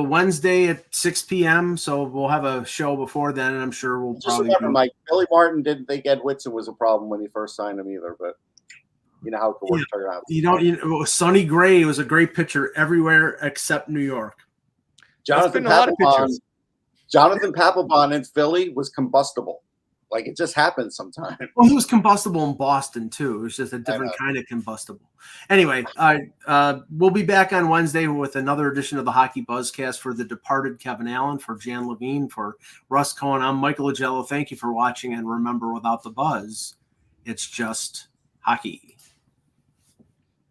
Wednesday at 6 p.m. So we'll have a show before then, and I'm sure we'll probably remember, Mike, Billy Martin didn't think Ed Whitson was a problem when he first signed him either, but you know how it could work out. Sonny Gray was a great pitcher everywhere except New York. Jonathan Papelbon in Philly was combustible. It just happens sometimes. Well, he was combustible in Boston too. It was just a different kind of combustible. Anyway, we'll be back on Wednesday with another edition of the Hockey Buzzcast. For the departed Kevin Allen, for Jan Levine, for Russ Cohen, I'm Michael Agello. Thank you for watching, and remember, without the buzz, it's just hockey.